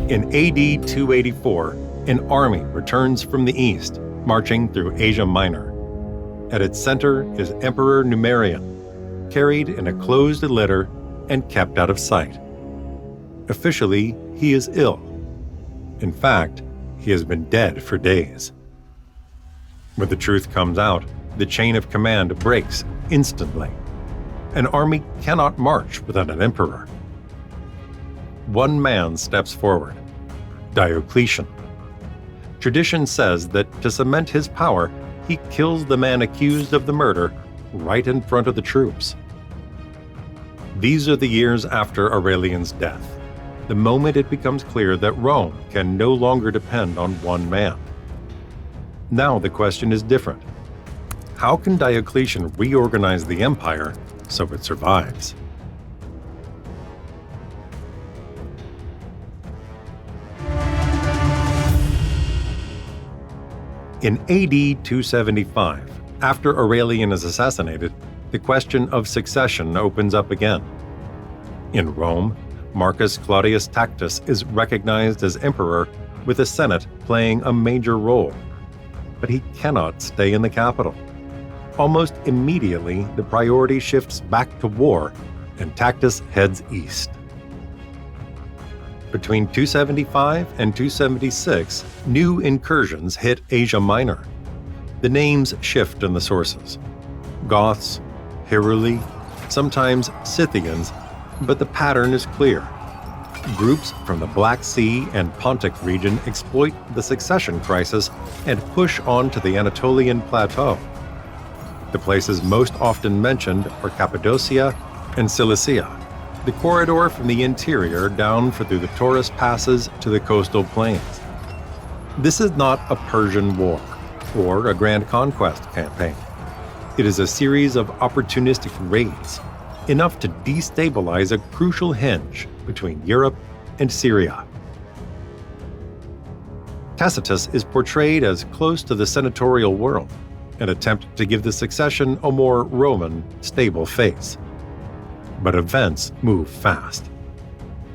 In AD 284, an army returns from the east, marching through Asia Minor. At its center is Emperor Numerian, carried in a closed litter and kept out of sight. Officially, he is ill. In fact, he has been dead for days. When the truth comes out, the chain of command breaks instantly. An army cannot march without an emperor. One man steps forward, Diocletian. Tradition says that to cement his power, he kills the man accused of the murder right in front of the troops. These are the years after Aurelian's death, the moment it becomes clear that Rome can no longer depend on one man. Now the question is different. How can Diocletian reorganize the empire so it survives? In AD 275, after Aurelian is assassinated, the question of succession opens up again. In Rome, Marcus Claudius Tacitus is recognized as emperor, with the Senate playing a major role. But he cannot stay in the capital. Almost immediately, the priority shifts back to war, and Tacitus heads east. Between 275 and 276, new incursions hit Asia Minor. The names shift in the sources. Goths, Heruli, sometimes Scythians, but the pattern is clear. Groups from the Black Sea and Pontic region exploit the succession crisis and push on to the Anatolian plateau. The places most often mentioned are Cappadocia and Cilicia, the corridor from the interior down through the Taurus passes to the coastal plains. This is not a Persian war or a grand conquest campaign. It is a series of opportunistic raids, enough to destabilize a crucial hinge between Europe and Syria. Tacitus is portrayed as close to the senatorial world, an attempt to give the succession a more Roman, stable face. But events move fast.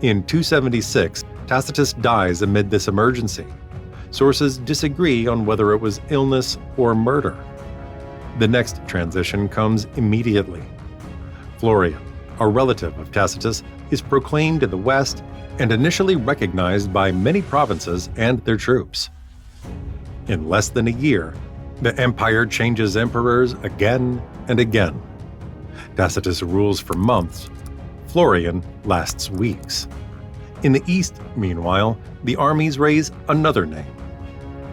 In 276, Tacitus dies amid this emergency. Sources disagree on whether it was illness or murder. The next transition comes immediately. Florian, a relative of Tacitus, is proclaimed in the west and initially recognized by many provinces and their troops. In less than a year, the empire changes emperors again and again. Tacitus rules for months. Florian lasts weeks. In the east, meanwhile, the armies raise another name,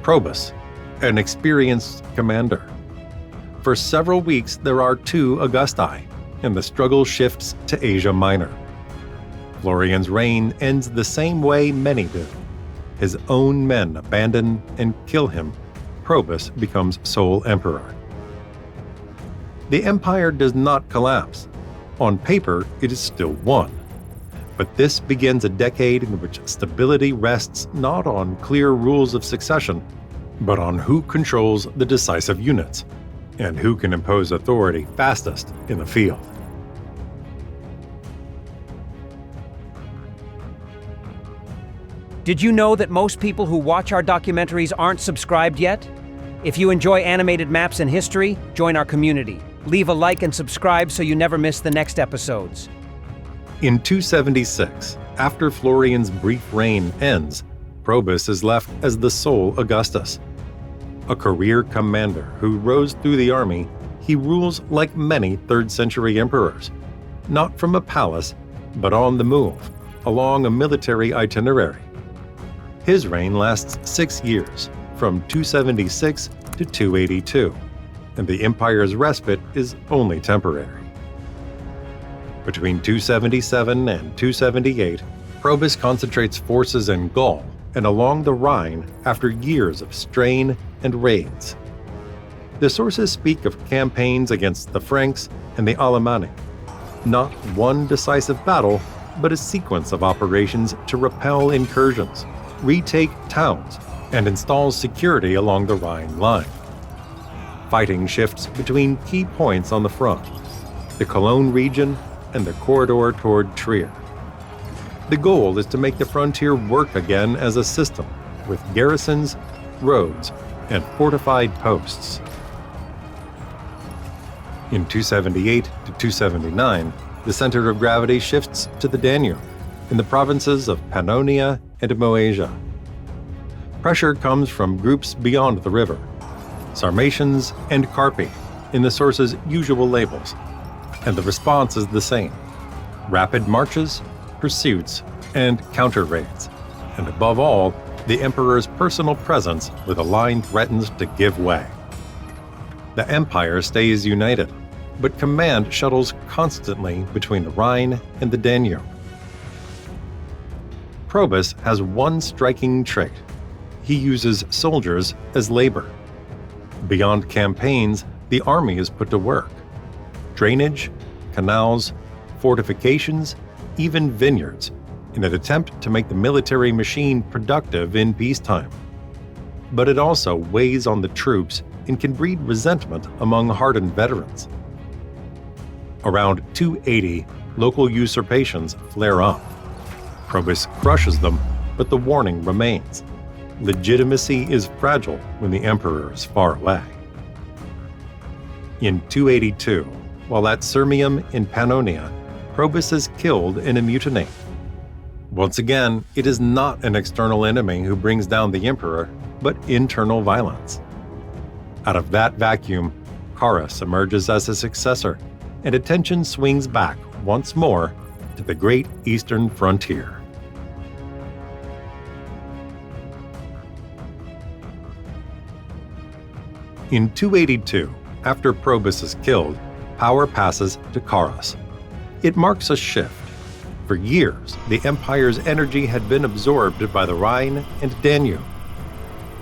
Probus, an experienced commander. For several weeks, there are two Augusti, and the struggle shifts to Asia Minor. Florian's reign ends the same way many do. His own men abandon and kill him. Probus becomes sole emperor. The empire does not collapse. On paper, it is still one. But this begins a decade in which stability rests not on clear rules of succession, but on who controls the decisive units, and who can impose authority fastest in the field. Did you know that most people who watch our documentaries aren't subscribed yet? If you enjoy animated maps and history, join our community. Leave a like and subscribe so you never miss the next episodes. In 276, after Florian's brief reign ends, Probus is left as the sole Augustus. A career commander who rose through the army, he rules like many 3rd century emperors, not from a palace, but on the move, along a military itinerary. His reign lasts 6 years, from 276 to 282, and the empire's respite is only temporary. Between 277 and 278, Probus concentrates forces in Gaul and along the Rhine after years of strain and raids. The sources speak of campaigns against the Franks and the Alemanni, not one decisive battle, but a sequence of operations to repel incursions, retake towns, and install security along the Rhine line. Fighting shifts between key points on the front, the Cologne region and the corridor toward Trier. The goal is to make the frontier work again as a system, with garrisons, roads, and fortified posts. In 278 to 279, the center of gravity shifts to the Danube, in the provinces of Pannonia and Moesia. Pressure comes from groups beyond the river, Sarmatians and Carpi, in the source's usual labels, and the response is the same: rapid marches, pursuits, and counter-raids, and above all, the emperor's personal presence where the line threatens to give way. The empire stays united, but command shuttles constantly between the Rhine and the Danube. Probus has one striking trait: he uses soldiers as labor. Beyond campaigns, the army is put to work. Drainage, canals, fortifications, even vineyards, in an attempt to make the military machine productive in peacetime. But it also weighs on the troops and can breed resentment among hardened veterans. Around 280, local usurpations flare up. Probus crushes them, but the warning remains. Legitimacy is fragile when the emperor is far away. In 282, while at Sirmium in Pannonia, Probus is killed in a mutiny. Once again, it is not an external enemy who brings down the emperor, but internal violence. Out of that vacuum, Carus emerges as his successor, and attention swings back once more to the great eastern frontier. In 282, after Probus is killed, power passes to Carus. It marks a shift. For years, the empire's energy had been absorbed by the Rhine and Danube.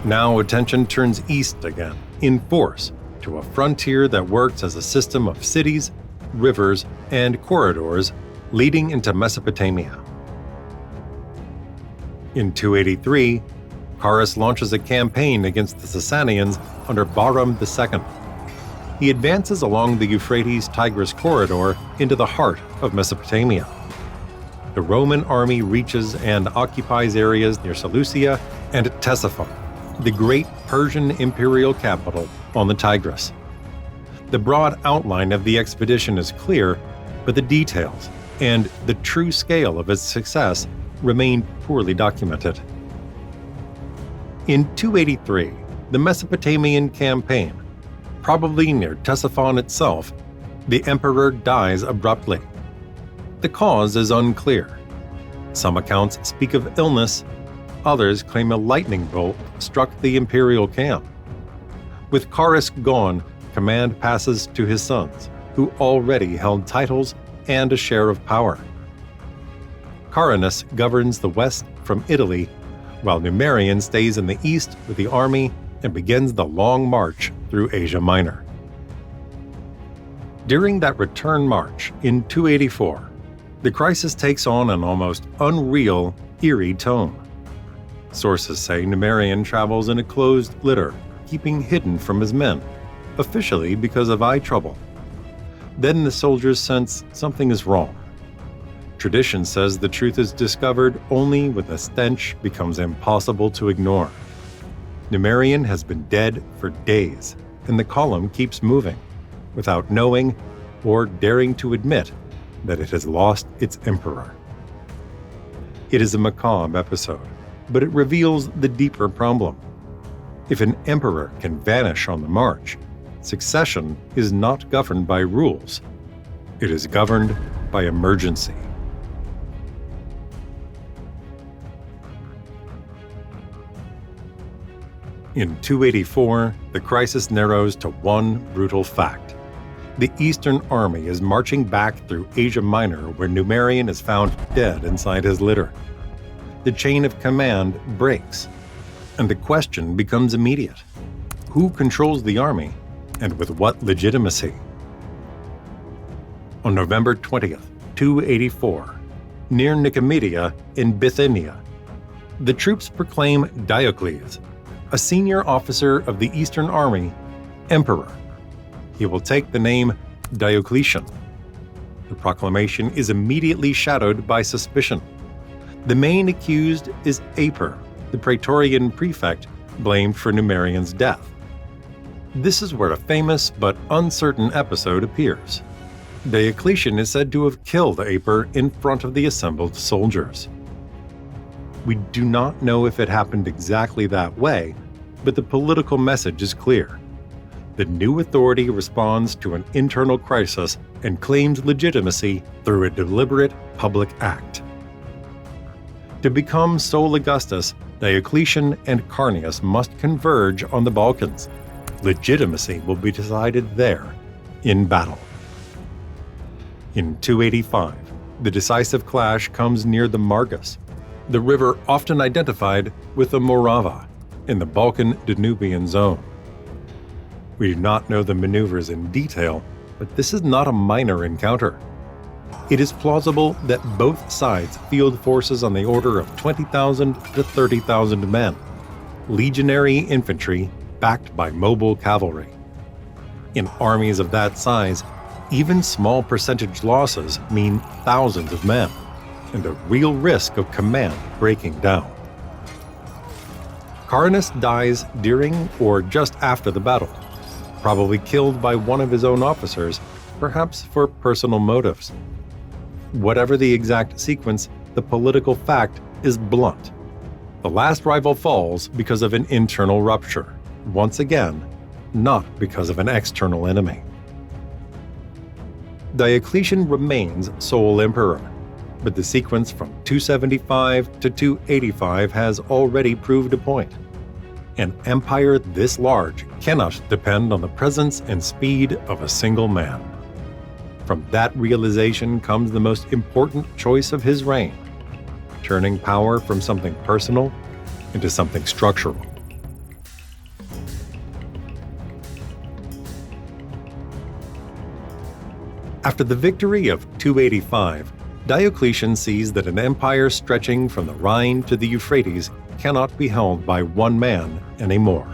Now attention turns east again, in force, to a frontier that works as a system of cities, rivers, and corridors leading into Mesopotamia. In 283, Carus launches a campaign against the Sasanians under Bahram II. He advances along the Euphrates-Tigris corridor into the heart of Mesopotamia. The Roman army reaches and occupies areas near Seleucia and Ctesiphon, the great Persian imperial capital on the Tigris. The broad outline of the expedition is clear, but the details and the true scale of its success remain poorly documented. In 283, the Mesopotamian campaign, probably near Ctesiphon itself, the emperor dies abruptly. The cause is unclear. Some accounts speak of illness, others claim a lightning bolt struck the imperial camp. With Carus gone, command passes to his sons, who already held titles and a share of power. Carinus governs the west from Italy, while Numerian stays in the east with the army and begins the long march through Asia Minor. During that return march in 284, the crisis takes on an almost unreal, eerie tone. Sources say Numerian travels in a closed litter, keeping hidden from his men, officially because of eye trouble. Then the soldiers sense something is wrong. Tradition says the truth is discovered only when the stench becomes impossible to ignore. Numerian has been dead for days, and the column keeps moving, without knowing or daring to admit that it has lost its emperor. It is a macabre episode, but it reveals the deeper problem. If an emperor can vanish on the march, succession is not governed by rules. It is governed by emergency. In 284, the crisis narrows to one brutal fact. The Eastern Army is marching back through Asia Minor, where Numerian is found dead inside his litter. The chain of command breaks, and the question becomes immediate. Who controls the army, and with what legitimacy? On November 20th, 284, near Nicomedia in Bithynia, the troops proclaim Diocletian, a senior officer of the Eastern Army, emperor. He will take the name Diocletian. The proclamation is immediately shadowed by suspicion. The main accused is Aper, the Praetorian prefect blamed for Numerian's death. This is where a famous but uncertain episode appears. Diocletian is said to have killed Aper in front of the assembled soldiers. We do not know if it happened exactly that way, but the political message is clear. The new authority responds to an internal crisis and claims legitimacy through a deliberate public act. To become sole Augustus, Diocletian and Carneus must converge on the Balkans. Legitimacy will be decided there, in battle. In 285, the decisive clash comes near the Margus, the river often identified with the Morava in the Balkan-Danubian zone. We do not know the maneuvers in detail, but this is not a minor encounter. It is plausible that both sides field forces on the order of 20,000 to 30,000 men, legionary infantry backed by mobile cavalry. In armies of that size, even small percentage losses mean thousands of men, and a real risk of command breaking down. Carneus dies during or just after the battle, probably killed by one of his own officers, perhaps for personal motives. Whatever the exact sequence, the political fact is blunt. The last rival falls because of an internal rupture, once again, not because of an external enemy. Diocletian remains sole emperor, but the sequence from 275 to 285 has already proved a point. An empire this large cannot depend on the presence and speed of a single man. From that realization comes the most important choice of his reign, turning power from something personal into something structural. After the victory of 285, Diocletian sees that an empire stretching from the Rhine to the Euphrates cannot be held by one man anymore.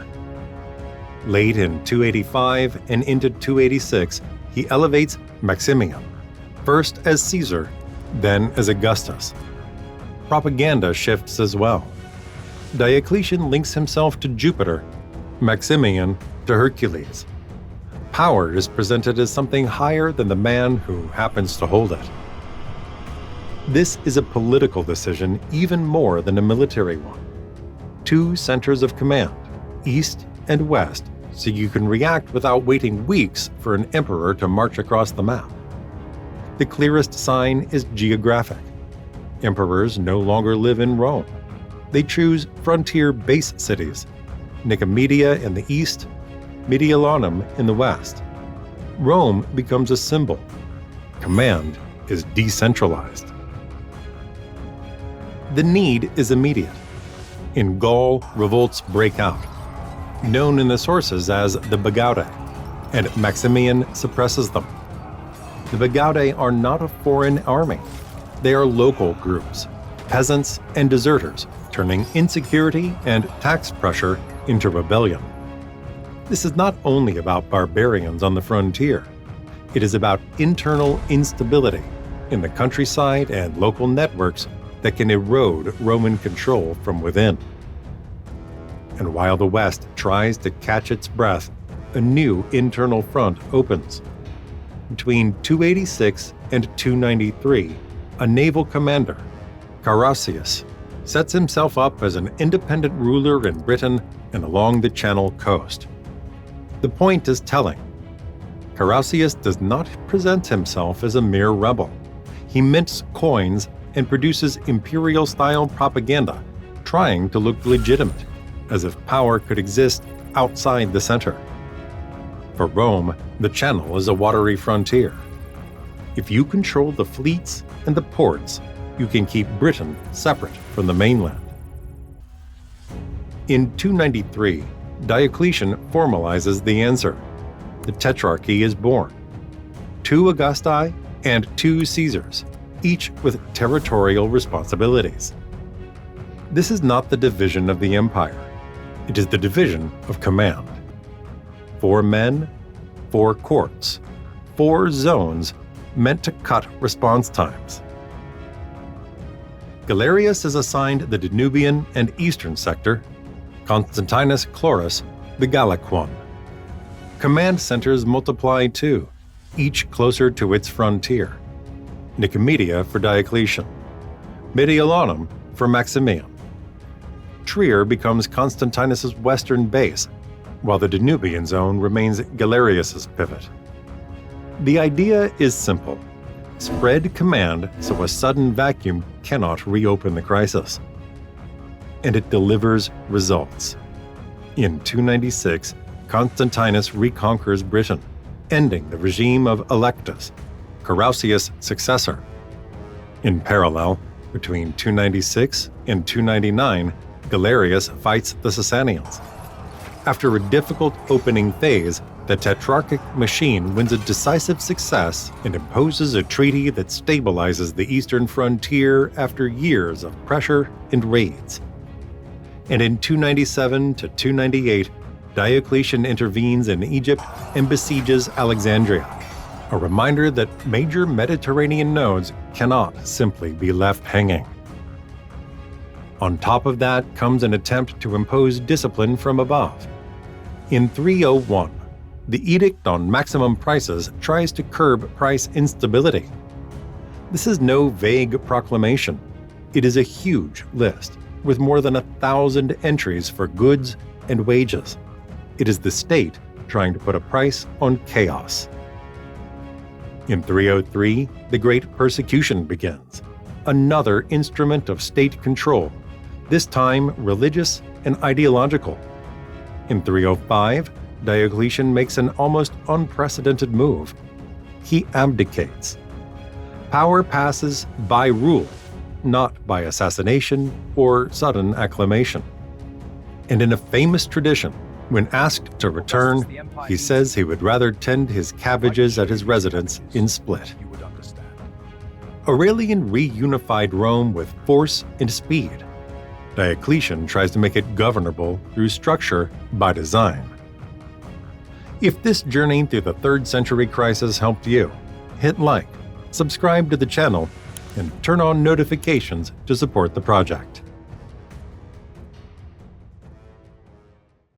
Late in 285 and into 286, he elevates Maximian, first as Caesar, then as Augustus. Propaganda shifts as well. Diocletian links himself to Jupiter, Maximian to Hercules. Power is presented as something higher than the man who happens to hold it. This is a political decision even more than a military one. Two centers of command, east and west, so you can react without waiting weeks for an emperor to march across the map. The clearest sign is geographic. Emperors no longer live in Rome. They choose frontier base cities, Nicomedia in the east, Mediolanum in the west. Rome becomes a symbol. Command is decentralized. The need is immediate. In Gaul, revolts break out, known in the sources as the Bagaudae, and Maximian suppresses them. The Bagaudae are not a foreign army. They are local groups, peasants and deserters, turning insecurity and tax pressure into rebellion. This is not only about barbarians on the frontier. It is about internal instability in the countryside and local networks that can erode Roman control from within. And while the West tries to catch its breath, a new internal front opens. Between 286 and 293, a naval commander, Carus, sets himself up as an independent ruler in Britain and along the Channel coast. The point is telling. Carus does not present himself as a mere rebel. He mints coins and produces imperial-style propaganda, trying to look legitimate, as if power could exist outside the center. For Rome, the Channel is a watery frontier. If you control the fleets and the ports, you can keep Britain separate from the mainland. In 293, Diocletian formalizes the answer. The Tetrarchy is born. 2 Augusti and 2 Caesars, each with territorial responsibilities. This is not the division of the empire. It is the division of command. 4 men, 4 courts, 4 zones meant to cut response times. Galerius is assigned the Danubian and eastern sector, Constantinus Chlorus the Gallic one. Command centers multiply too, each closer to its frontier. Nicomedia for Diocletian, Mediolanum for Maximian. Trier becomes Constantinus's western base, while the Danubian zone remains Galerius's pivot. The idea is simple. Spread command so a sudden vacuum cannot reopen the crisis. And it delivers results. In 296, Constantinus reconquers Britain, ending the regime of Electus, Carausius' successor. In parallel, between 296 and 299, Galerius fights the Sasanians. After a difficult opening phase, the Tetrarchic machine wins a decisive success and imposes a treaty that stabilizes the eastern frontier after years of pressure and raids. And in 297 to 298, Diocletian intervenes in Egypt and besieges Alexandria, a reminder that major Mediterranean nodes cannot simply be left hanging. On top of that comes an attempt to impose discipline from above. In 301, the Edict on Maximum Prices tries to curb price instability. This is no vague proclamation. It is a huge list, with more than 1,000 entries for goods and wages. It is the state trying to put a price on chaos. In 303, the Great Persecution begins, another instrument of state control, this time religious and ideological. In 305, Diocletian makes an almost unprecedented move. He abdicates. Power passes by rule, not by assassination or sudden acclamation. And in a famous tradition, when asked to return, he says he would rather tend his cabbages at his residence in Split. Aurelian reunified Rome with force and speed. Diocletian tries to make it governable through structure by design. If this journey through the 3rd century crisis helped you, hit like, subscribe to the channel, and turn on notifications to support the project.